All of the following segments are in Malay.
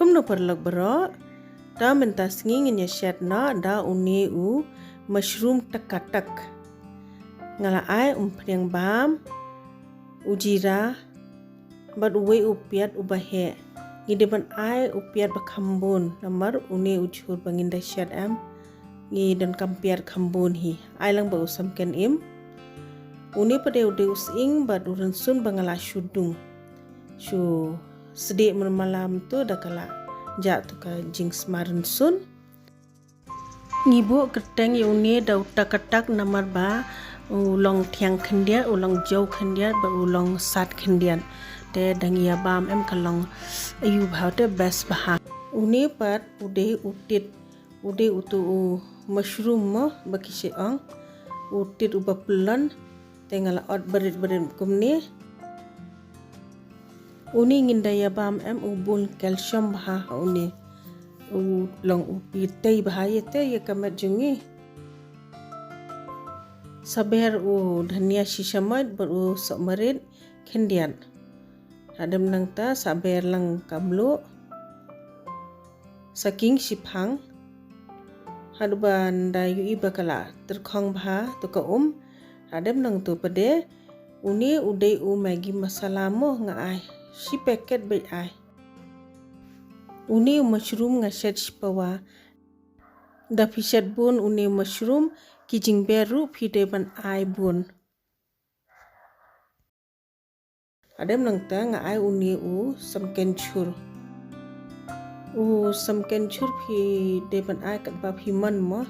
kum no perlok bero da mentas ngingin ya shed na da uni u mushroom takatak ngala ai priang bam ujira bad uwe upiat ubahe gideban ai upiat bakambun namar uni ujur banginda shed am ngi dan kampiar kambun hi ai lang ba usam ken im uni pada ude using bad urun sun bangala shudung shu sedik malam tu dah kala jak tu ka jings marin sun ngibu keteng ya uni da utak namar ba ulong tiang kendian ulong jauh kendian ba ulong sat kendian te dangia bam em kalong ayu bhau te best baha uni pat ude utit ude utu mushroom mo baki seong utit uba pelan tengala ot berit kumni uni ngindaya bam em ubul calcium baha uni long upi tei bahaya te ya kamat jungi saber dhania shishamat baru sokmarit kendian hadam nang ta saber lang kamlu saking sipang haduban da yui bakala terkhong baha to ka hadam nang tu pade uni udai magi masala mo nga ai si paket bai ai uni mushroom nga shed sipawa da fishet bun uni mushroom kijing beru pide ban ai bun adem nang ta nga ai uni samken chur samken chur phi deban ai kat ba phi man mo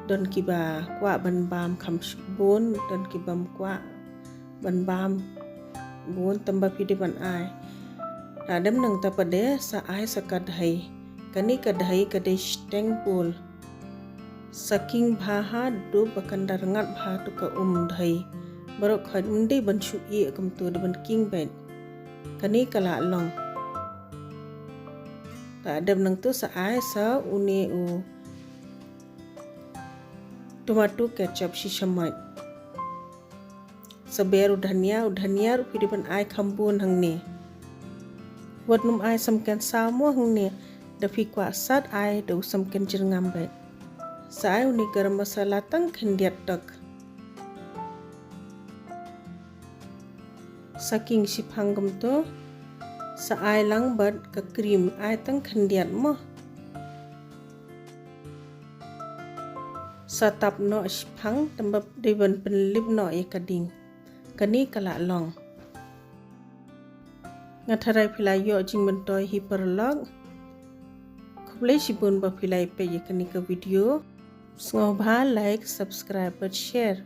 don kiba kwa ban bam kham bun don kibam kwa ban bam bun tamba phi deban ai adem nang ta pade sa ai sakadhai kani kadhai kade steng pul saking bhaha do bakandar ngat bha to ka dhai barok khandi ban shu i kam tu ban king ben kani kala long ta adem nang tu sa ai sa uni tomato ketchup shishamat saber udhania pidi ban ai khambun hangni wat num ai samken samo hangni da fi kwa sat ai do samken jirngam bet sa ai uni garam masala tang khendiat tak saking siphangam to sa ai lang bat ka cream ai tang khendiat mo sa tap no siphang tambap deban penlip no ya kading kani kala long ngatharai philai yo jing bentoy hi perlog khoblei sibun ba philai pe ye kani ka video so like subscribe but share